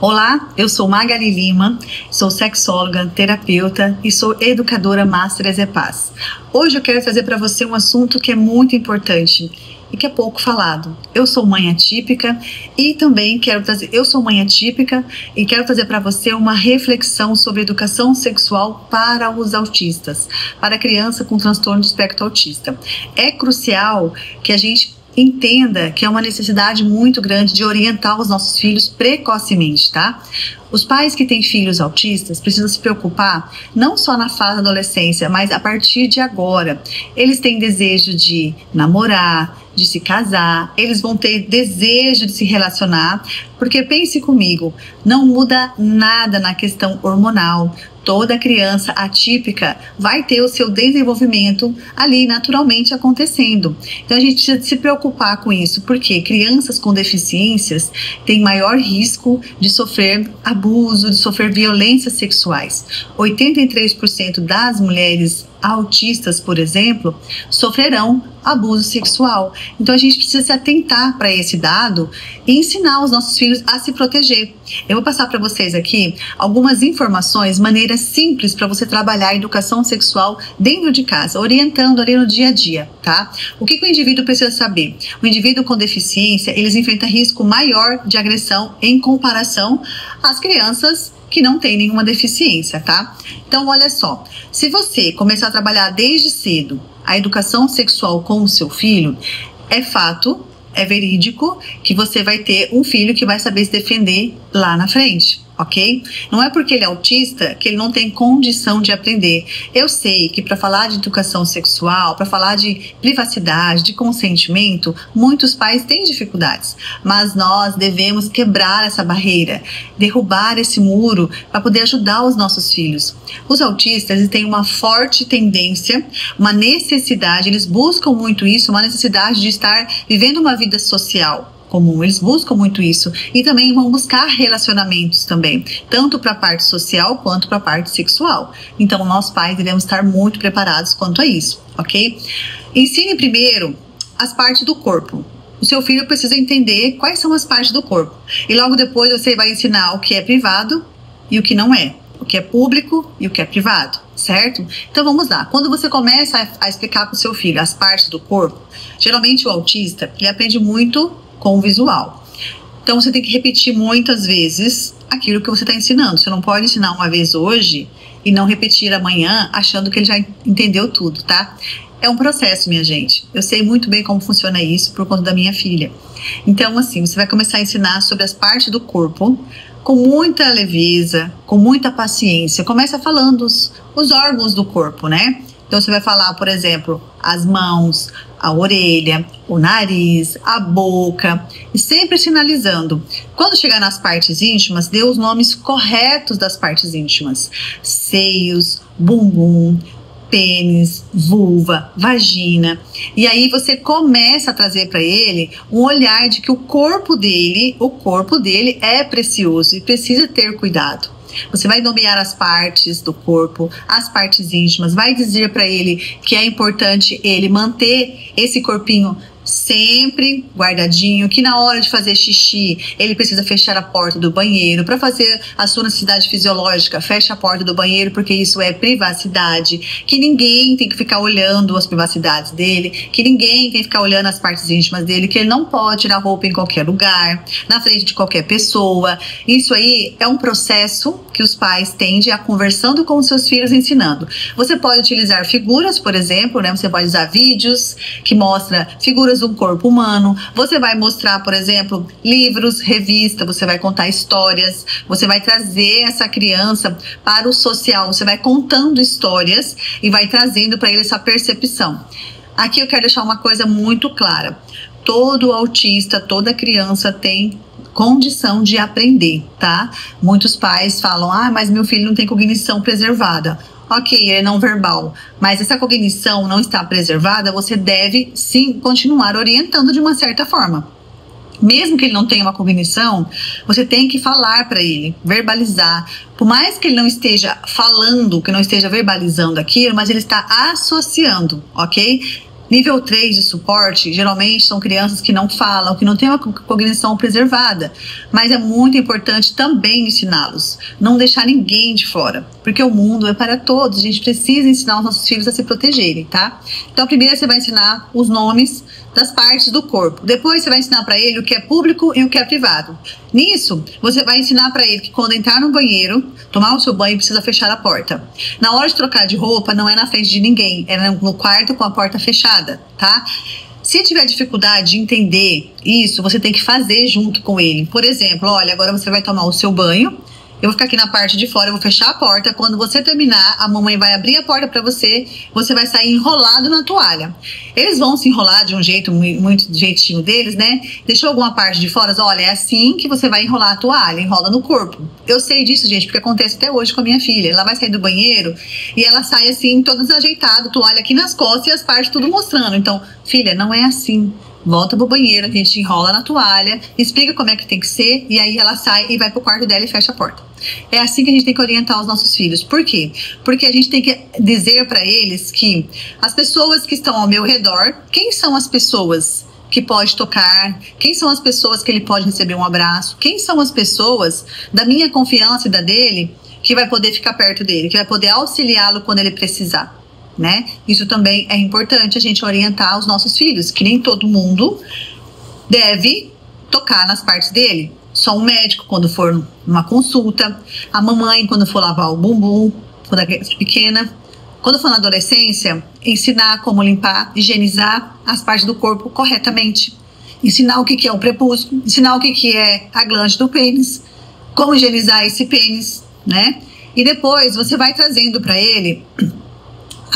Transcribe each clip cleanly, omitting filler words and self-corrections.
Olá, eu sou Magali Lima, sou sexóloga, terapeuta e sou educadora Master EZPAZ. Hoje eu quero trazer para você um assunto que é muito importante e que é pouco falado. Eu sou mãe atípica e também quero trazer para você uma reflexão sobre educação sexual para os autistas, para a criança com transtorno de espectro autista. É crucial que a gente entenda que é uma necessidade muito grande de orientar os nossos filhos precocemente, tá? Os pais que têm filhos autistas precisam se preocupar não só na fase da adolescência, mas a partir de agora. Eles têm desejo de namorar, de se casar, eles vão ter desejo de se relacionar, porque pense comigo, não muda nada na questão hormonal. Toda criança atípica vai ter o seu desenvolvimento ali naturalmente acontecendo. Então a gente precisa se preocupar com isso, porque crianças com deficiências têm maior risco de sofrer abuso, de sofrer violências sexuais. 83% das mulheres autistas, por exemplo, sofrerão abuso sexual. Então a gente precisa se atentar para esse dado e ensinar os nossos filhos a se proteger. Eu vou passar para vocês aqui algumas informações, maneiras simples para você trabalhar a educação sexual dentro de casa, orientando ali no dia a dia, tá? O que o indivíduo precisa saber? O indivíduo com deficiência, eles enfrentam risco maior de agressão em comparação às crianças que não tem nenhuma deficiência, tá? Então, olha só, se você começar a trabalhar desde cedo a educação sexual com o seu filho, é fato, é verídico que você vai ter um filho que vai saber se defender lá na frente. Ok? Não é porque ele é autista que ele não tem condição de aprender. Eu sei que para falar de educação sexual, para falar de privacidade, de consentimento, muitos pais têm dificuldades, mas nós devemos quebrar essa barreira, derrubar esse muro para poder ajudar os nossos filhos. Os autistas, eles têm uma forte tendência, uma necessidade, eles buscam muito isso, uma necessidade de estar vivendo uma vida social comum, eles buscam muito isso e também vão buscar relacionamentos também, tanto para a parte social quanto para a parte sexual. Então, nós pais devemos estar muito preparados quanto a isso, ok? Ensine primeiro as partes do corpo. O seu filho precisa entender quais são as partes do corpo e logo depois você vai ensinar o que é privado e o que não é, o que é público e o que é privado, certo? Então vamos lá, quando você começa a explicar para o seu filho as partes do corpo, geralmente o autista, ele aprende muito com o visual. Então você tem que repetir muitas vezes aquilo que você está ensinando. Você não pode ensinar uma vez hoje e não repetir amanhã achando que ele já entendeu tudo, tá? É um processo, minha gente. Eu sei muito bem como funciona isso por conta da minha filha. Então, assim, você vai começar a ensinar sobre as partes do corpo com muita leveza, com muita paciência. Começa falando os órgãos do corpo, né? Então você vai falar, por exemplo, as mãos, a orelha, o nariz, a boca, e sempre sinalizando. Quando chegar nas partes íntimas, dê os nomes corretos das partes íntimas: seios, bumbum, pênis, vulva, vagina. E aí você começa a trazer para ele um olhar de que o corpo dele é precioso e precisa ter cuidado. Você vai nomear as partes do corpo, as partes íntimas, vai dizer para ele que é importante ele manter esse corpinho sempre guardadinho, que na hora de fazer xixi ele precisa fechar a porta do banheiro. Para fazer a sua necessidade fisiológica, feche a porta do banheiro, porque isso é privacidade, que ninguém tem que ficar olhando as privacidades dele, que ninguém tem que ficar olhando as partes íntimas dele, que ele não pode tirar roupa em qualquer lugar, na frente de qualquer pessoa. Isso aí é um processo que os pais têm de ir conversando com os seus filhos, ensinando. Você pode utilizar figuras, por exemplo, né? Você pode usar vídeos que mostram figuras do corpo humano. Você vai mostrar, por exemplo, livros, revista, você vai contar histórias, você vai trazer essa criança para o social, você vai contando histórias e vai trazendo para ele essa percepção. Aqui eu quero deixar uma coisa muito clara: todo autista, toda criança tem condição de aprender, tá? Muitos pais falam: mas meu filho não tem cognição preservada. Ok, ele é não verbal, mas essa cognição não está preservada, você deve sim continuar orientando de uma certa forma. Mesmo que ele não tenha uma cognição, você tem que falar para ele, verbalizar. Por mais que ele não esteja falando, que não esteja verbalizando aquilo, mas ele está associando, ok? Nível 3 de suporte, geralmente são crianças que não falam, que não têm uma cognição preservada, mas é muito importante também ensiná-los, não deixar ninguém de fora, porque o mundo é para todos, a gente precisa ensinar os nossos filhos a se protegerem, tá? Então, primeiro você vai ensinar os nomes das partes do corpo. Depois você vai ensinar para ele o que é público e o que é privado. Nisso, você vai ensinar para ele que quando entrar no banheiro, tomar o seu banho, precisa fechar a porta. Na hora de trocar de roupa, não é na frente de ninguém, é no quarto com a porta fechada, tá? Se tiver dificuldade de entender isso, você tem que fazer junto com ele. Por exemplo, olha, agora você vai tomar o seu banho, eu vou ficar aqui na parte de fora, eu vou fechar a porta. Quando você terminar, a mamãe vai abrir a porta para você, você vai sair enrolado na toalha. Eles vão se enrolar de um jeito, muito do jeitinho deles, né? Deixou alguma parte de fora? Olha, é assim que você vai enrolar a toalha, enrola no corpo. Eu sei disso, gente, porque acontece até hoje com a minha filha. Ela vai sair do banheiro e ela sai assim, toda desajeitada, toalha aqui nas costas e as partes tudo mostrando. Então, filha, não é assim. Volta pro banheiro, a gente enrola na toalha, explica como é que tem que ser, e aí ela sai e vai pro quarto dela e fecha a porta. É assim que a gente tem que orientar os nossos filhos. Por quê? Porque a gente tem que dizer para eles que as pessoas que estão ao meu redor, quem são as pessoas que pode tocar, quem são as pessoas que ele pode receber um abraço, quem são as pessoas da minha confiança e da dele que vai poder ficar perto dele, que vai poder auxiliá-lo quando ele precisar. Né? Isso também é importante a gente orientar os nossos filhos, que nem todo mundo deve tocar nas partes dele. Só um médico quando for numa consulta, a mamãe quando for lavar o bumbum, quando é pequena. Quando for na adolescência, ensinar como limpar, higienizar as partes do corpo corretamente. Ensinar o que é o prepúcio, ensinar o que é a glande do pênis, como higienizar esse pênis, né? E depois você vai trazendo para ele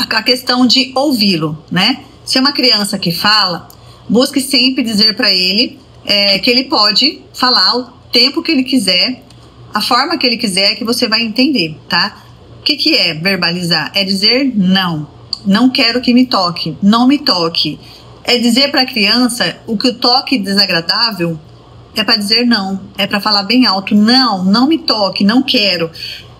a questão de ouvi-lo, né? Se é uma criança que fala, busque sempre dizer para ele que ele pode falar o tempo que ele quiser, a forma que ele quiser, que você vai entender, tá? O que é verbalizar? É dizer não. Não quero que me toque. Não me toque. É dizer para a criança o que o toque desagradável é para dizer não. É para falar bem alto. Não, não me toque, não quero.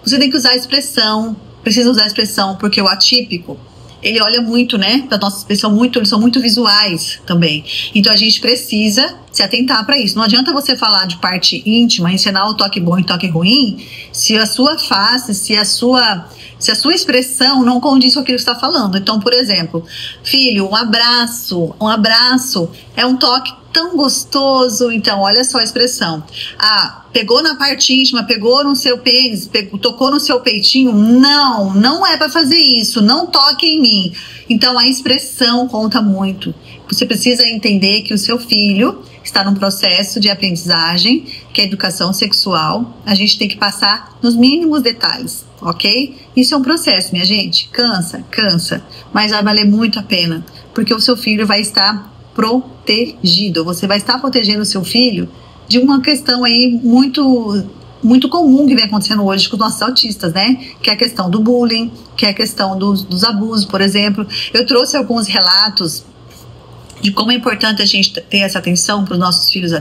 Você tem que usar a expressão. Precisa usar a expressão, porque o atípico, ele olha muito, né? Da nossa expressão, eles são muito visuais também. Então a gente precisa se atentar para isso. Não adianta você falar de parte íntima, ensinar o toque bom e toque ruim, se a sua face, se a sua expressão não condiz com aquilo que você está falando. Então, por exemplo, filho, um abraço é um toque tão gostoso. Então, olha só a expressão. Ah, pegou na parte íntima, pegou no seu pênis, tocou no seu peitinho. Não é para fazer isso. Não toque em mim. Então, a expressão conta muito. Você precisa entender que o seu filho está num processo de aprendizagem, que é educação sexual. A gente tem que passar nos mínimos detalhes, ok? Isso é um processo, minha gente. Cansa, mas vai valer muito a pena, porque o seu filho vai estar protegido. Você vai estar protegendo o seu filho de uma questão aí muito comum que vem acontecendo hoje com os nossos autistas, né? Que é a questão do bullying, que é a questão dos abusos, por exemplo. Eu trouxe alguns relatos de como é importante a gente ter essa atenção para os nossos filhos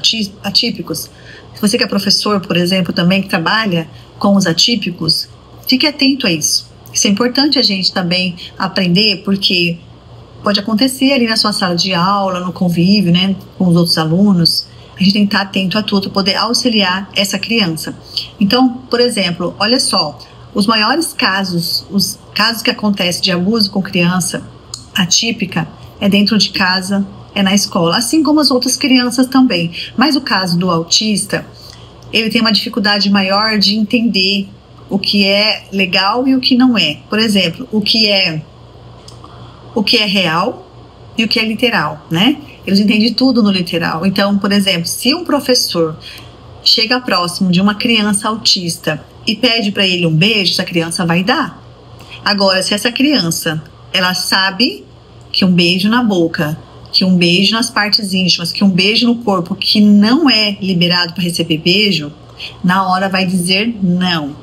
atípicos. Se você que é professor, por exemplo, também que trabalha com os atípicos, fique atento a isso. Isso é importante a gente também aprender, porque pode acontecer ali na sua sala de aula, no convívio, né, com os outros alunos. A gente tem que estar atento a tudo, poder auxiliar essa criança. Então, por exemplo, olha só, os maiores casos, os casos que acontecem de abuso com criança atípica, é dentro de casa, é na escola, assim como as outras crianças também. Mas o caso do autista, ele tem uma dificuldade maior de entender o que é legal e o que não é. Por exemplo, o que é real e o que é literal, né? Eles entendem tudo no literal. Então, por exemplo, se um professor chega próximo de uma criança autista e pede para ele um beijo, essa criança vai dar. Agora, se essa criança, ela sabe que um beijo na boca, que um beijo nas partes íntimas, que um beijo no corpo que não é liberado para receber beijo, na hora vai dizer não.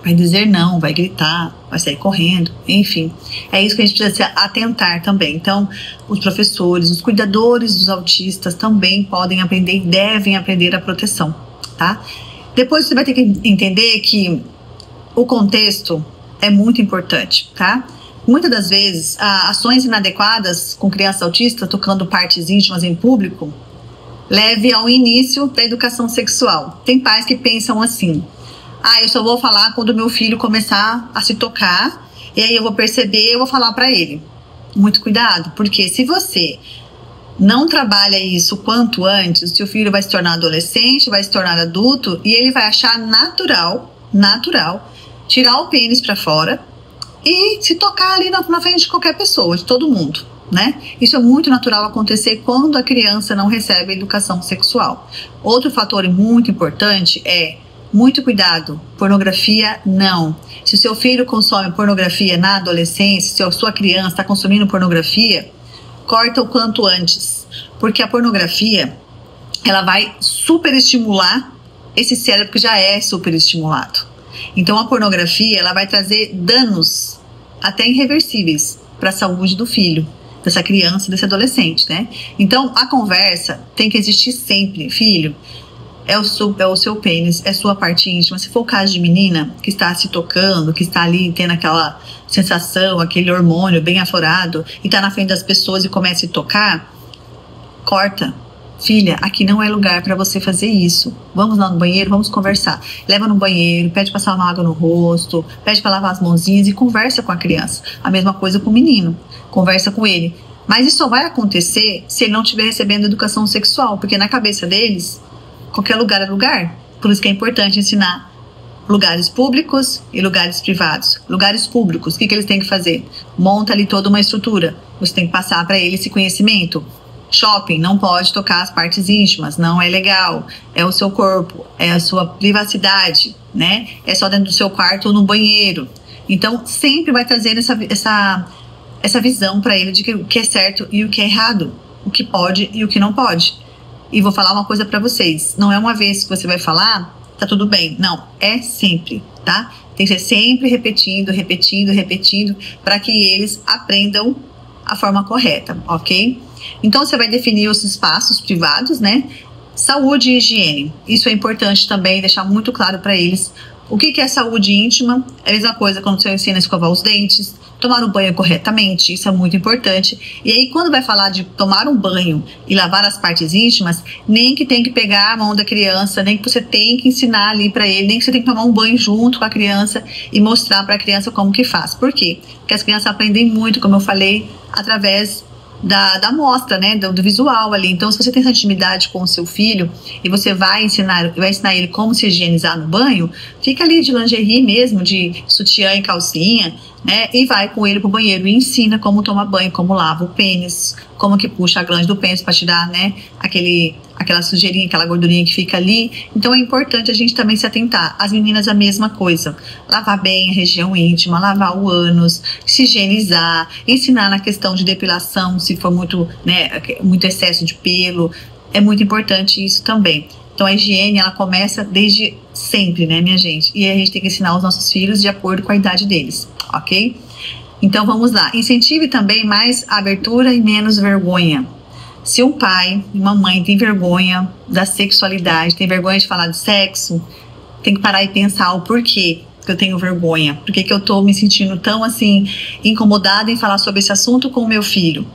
Vai dizer não, vai gritar, vai sair correndo, enfim. É isso que a gente precisa se atentar também. Então, os professores, os cuidadores dos autistas também podem aprender e devem aprender a proteção, tá? Depois você vai ter que entender que o contexto é muito importante, tá? muitas das vezes, ações inadequadas com crianças autistas, tocando partes íntimas em público, leve ao início da educação sexual. Tem pais que pensam assim: eu só vou falar quando meu filho começar a se tocar, e aí eu vou perceber, eu vou falar para ele. Muito cuidado, porque se você não trabalha isso quanto antes, seu filho vai se tornar adolescente, vai se tornar adulto, e ele vai achar natural tirar o pênis para fora e se tocar ali na frente de qualquer pessoa, de todo mundo, né? Isso é muito natural acontecer quando a criança não recebe educação sexual. Outro fator muito importante é muito cuidado, pornografia não. Se o seu filho consome pornografia na adolescência, se a sua criança está consumindo pornografia, corta o quanto antes, porque a pornografia, ela vai superestimular esse cérebro que já é superestimulado. Então a pornografia, ela vai trazer danos até irreversíveis para a saúde do filho, dessa criança, desse adolescente, né? Então a conversa tem que existir sempre. Filho, é o seu pênis, é sua parte íntima. Se for o caso de menina que está se tocando, que está ali tendo aquela sensação, aquele hormônio bem aflorado, e está na frente das pessoas e começa a se tocar, corta. Filha, aqui não é lugar para você fazer isso. Vamos lá no banheiro, vamos conversar. Leva no banheiro, pede passar uma água no rosto, pede para lavar as mãozinhas e conversa com a criança. A mesma coisa com o menino, conversa com ele. Mas isso só vai acontecer se ele não estiver recebendo educação sexual, porque na cabeça deles, qualquer lugar é lugar. Por isso que é importante ensinar lugares públicos e lugares privados. Lugares públicos, o que eles têm que fazer? Monta ali toda uma estrutura. Você tem que passar para eles esse conhecimento. Shopping, não pode tocar as partes íntimas, não é legal, é o seu corpo, é a sua privacidade, né? É só dentro do seu quarto ou no banheiro. Então, sempre vai trazer essa visão para ele de que o que é certo e o que é errado, o que pode e o que não pode. E vou falar uma coisa para vocês, não é uma vez que você vai falar, tá tudo bem. Não, é sempre, tá? Tem que ser sempre repetindo, para que eles aprendam a forma correta, ok? Então, você vai definir os espaços privados, né? Saúde e higiene. Isso é importante também, deixar muito claro para eles. O que é saúde íntima? É a mesma coisa quando você ensina a escovar os dentes, tomar um banho corretamente, isso é muito importante. E aí, quando vai falar de tomar um banho e lavar as partes íntimas, nem que tem que pegar a mão da criança, nem que você tem que ensinar ali para ele, nem que você tem que tomar um banho junto com a criança e mostrar para a criança como que faz. Por quê? Porque as crianças aprendem muito, como eu falei, através da mostra, né, do visual ali. Então, se você tem essa intimidade com o seu filho e você vai ensinar ele como se higienizar no banho, fica ali de lingerie mesmo, de sutiã e calcinha, né, e vai com ele pro banheiro e ensina como tomar banho, como lava o pênis, como que puxa a glande do pênis para tirar, né, aquela sujeirinha, aquela gordurinha que fica ali. Então é importante a gente também se atentar. As meninas a mesma coisa, lavar bem a região íntima, lavar o ânus, se higienizar, ensinar na questão de depilação, se for muito, né, muito excesso de pelo, é muito importante isso também. Então a higiene, ela começa desde sempre, né, minha gente? E a gente tem que ensinar os nossos filhos de acordo com a idade deles, ok? Então vamos lá, incentive também mais abertura e menos vergonha. Se um pai e uma mãe tem vergonha da sexualidade, tem vergonha de falar de sexo, tem que parar e pensar o porquê que eu tenho vergonha. Por que eu tô me sentindo tão assim, incomodada em falar sobre esse assunto com o meu filho?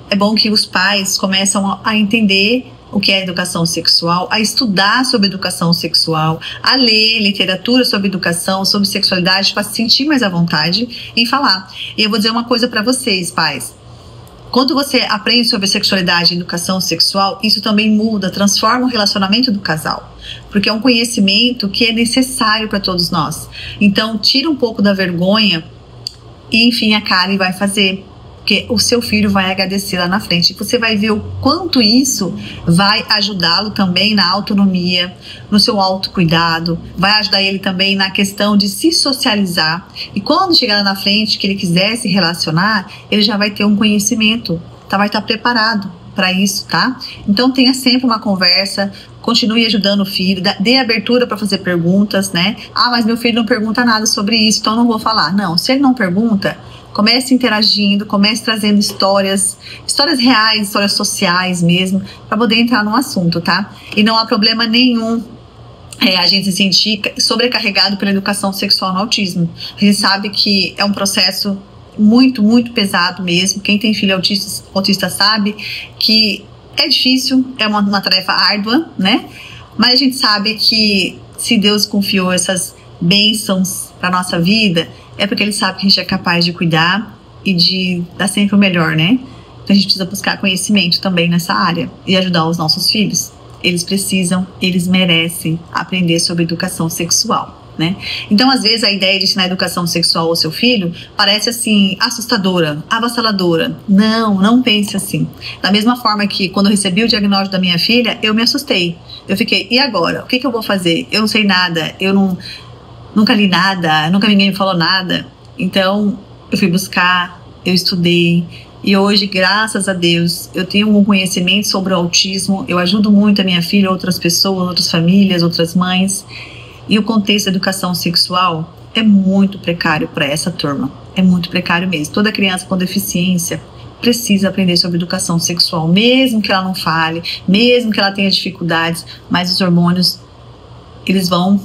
É bom que os pais começam a entender o que é educação sexual, a estudar sobre educação sexual, a ler literatura sobre educação, sobre sexualidade, para se sentir mais à vontade em falar. E eu vou dizer uma coisa para vocês, pais. Quando você aprende sobre sexualidade e educação sexual, isso também muda, transforma o relacionamento do casal. Porque é um conhecimento que é necessário para todos nós. Então, tira um pouco da vergonha e, enfim, a cara e vai fazer. Porque o seu filho vai agradecer lá na frente. Você vai ver o quanto isso vai ajudá-lo também na autonomia, no seu autocuidado, vai ajudar ele também na questão de se socializar. E quando chegar lá na frente, que ele quiser se relacionar, ele já vai ter um conhecimento, vai estar preparado para isso, tá? Então tenha sempre uma conversa, continue ajudando o filho, dê abertura para fazer perguntas, né? Mas meu filho não pergunta nada sobre isso, então não vou falar. Não, se ele não pergunta, comece interagindo, comece trazendo histórias reais, histórias sociais mesmo, para poder entrar no assunto, tá? E não há problema nenhum a gente se sentir sobrecarregado pela educação sexual no autismo. A gente sabe que é um processo muito, muito pesado mesmo. Quem tem filho autista sabe que é difícil, é uma tarefa árdua, né? Mas a gente sabe que se Deus confiou essas bênçãos para nossa vida, é porque Ele sabe que a gente é capaz de cuidar e de dar sempre o melhor, né? Então a gente precisa buscar conhecimento também nessa área e ajudar os nossos filhos. Eles precisam, eles merecem aprender sobre educação sexual, né? Então, às vezes, a ideia de ensinar educação sexual ao seu filho parece, assim, assustadora, avassaladora. Não pense assim. Da mesma forma que, quando eu recebi o diagnóstico da minha filha, eu me assustei. Eu fiquei, e agora? O que eu vou fazer? Eu não sei nada, nunca li nada, nunca ninguém me falou nada. Então, eu fui buscar, eu estudei. E hoje, graças a Deus, eu tenho um conhecimento sobre o autismo. Eu ajudo muito a minha filha, outras pessoas, outras famílias, outras mães. E o contexto da educação sexual é muito precário para essa turma. É muito precário mesmo. Toda criança com deficiência precisa aprender sobre educação sexual, mesmo que ela não fale, mesmo que ela tenha dificuldades, mas os hormônios, eles vão...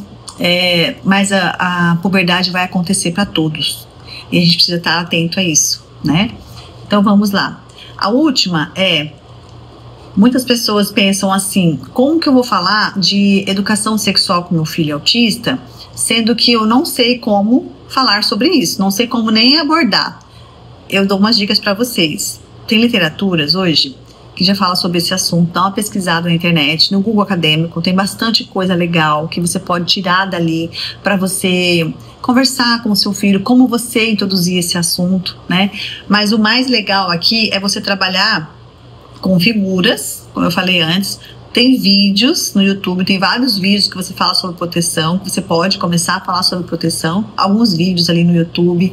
mas a puberdade vai acontecer para todos. E a gente precisa estar atento a isso, né? Então vamos lá. A última muitas pessoas pensam assim, como que eu vou falar de educação sexual com meu filho autista, sendo que eu não sei como falar sobre isso, não sei como nem abordar. Eu dou umas dicas para vocês. Tem literaturas hoje que já fala sobre esse assunto, dá uma pesquisada na internet, no Google Acadêmico, tem bastante coisa legal que você pode tirar dali para você conversar com o seu filho, como você introduzir esse assunto, né? Mas o mais legal aqui é você trabalhar com figuras, como eu falei antes. Tem vídeos no YouTube, tem vários vídeos que você fala sobre proteção, que você pode começar a falar sobre proteção, alguns vídeos ali no YouTube.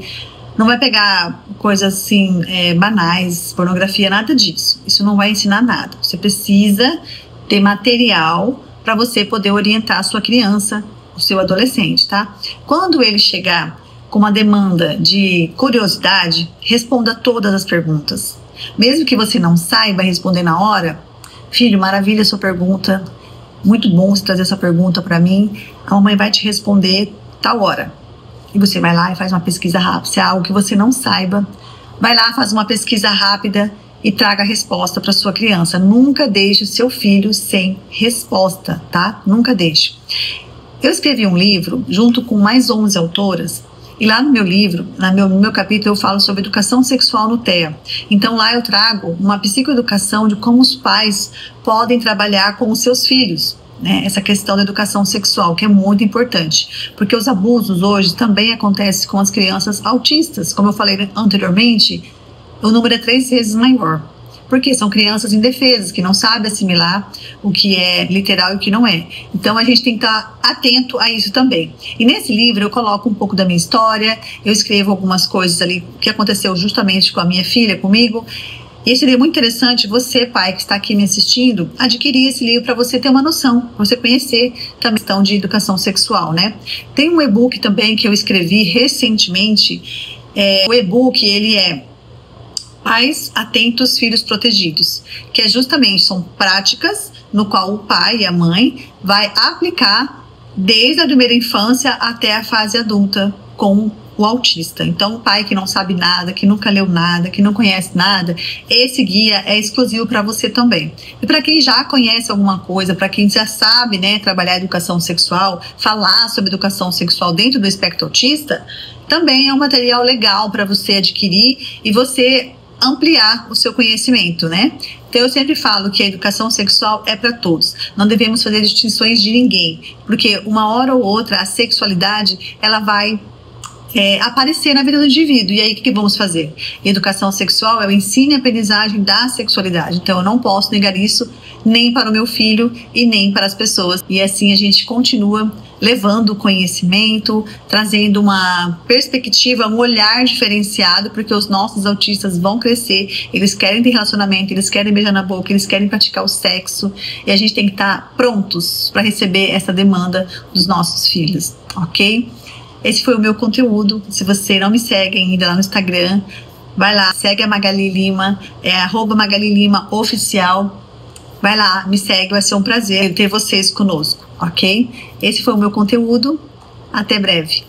Não vai pegar coisas assim, banais, pornografia, nada disso. Isso não vai ensinar nada. Você precisa ter material para você poder orientar a sua criança, o seu adolescente, tá? Quando ele chegar com uma demanda de curiosidade, responda todas as perguntas. Mesmo que você não saiba responder na hora, filho, maravilha a sua pergunta, muito bom você trazer essa pergunta para mim, a mamãe vai te responder tal hora. E você vai lá e faz uma pesquisa rápida. Se é algo que você não saiba, vai lá, faz uma pesquisa rápida e traga a resposta para sua criança. Nunca deixe o seu filho sem resposta, tá? Nunca deixe. Eu escrevi um livro junto com mais 11 autoras. E lá no meu livro, no meu capítulo, eu falo sobre educação sexual no TEA. Então lá eu trago uma psicoeducação de como os pais podem trabalhar com os seus filhos, né? Essa questão da educação sexual, que é muito importante. Porque os abusos hoje também acontecem com as crianças autistas. Como eu falei anteriormente, o número é 3 vezes maior. Porque são crianças indefesas, que não sabem assimilar o que é literal e o que não é. Então a gente tem que estar atento a isso também. E nesse livro eu coloco um pouco da minha história, eu escrevo algumas coisas ali que aconteceu justamente com a minha filha, comigo. E seria muito interessante você, pai, que está aqui me assistindo, adquirir esse livro para você ter uma noção, para você conhecer também a questão de educação sexual, né? Tem um e-book também que eu escrevi recentemente. O e-book, ele é Pais Atentos, Filhos Protegidos, que são práticas no qual o pai e a mãe vai aplicar desde a primeira infância até a fase adulta com o autista. Então, o pai que não sabe nada, que nunca leu nada, que não conhece nada, esse guia é exclusivo para você também. E para quem já conhece alguma coisa, para quem já sabe, né, trabalhar educação sexual, falar sobre educação sexual dentro do espectro autista, também é um material legal para você adquirir e você ampliar o seu conhecimento, né? Então eu sempre falo que a educação sexual é para todos. Não devemos fazer distinções de ninguém, porque uma hora ou outra a sexualidade ela vai aparecer na vida do indivíduo. E aí o que vamos fazer? Educação sexual é o ensino e aprendizagem da sexualidade. Então eu não posso negar isso nem para o meu filho e nem para as pessoas. E assim a gente continua levando o conhecimento, trazendo uma perspectiva, um olhar diferenciado, porque os nossos autistas vão crescer, eles querem ter relacionamento, eles querem beijar na boca, eles querem praticar o sexo, e a gente tem que estar prontos para receber essa demanda dos nossos filhos, ok? Esse foi o meu conteúdo. Se você não me segue ainda lá no Instagram, vai lá, segue a Magali Lima, @Magali Lima oficial. Vai lá, me segue, vai ser um prazer ter vocês conosco, ok? Esse foi o meu conteúdo. Até breve.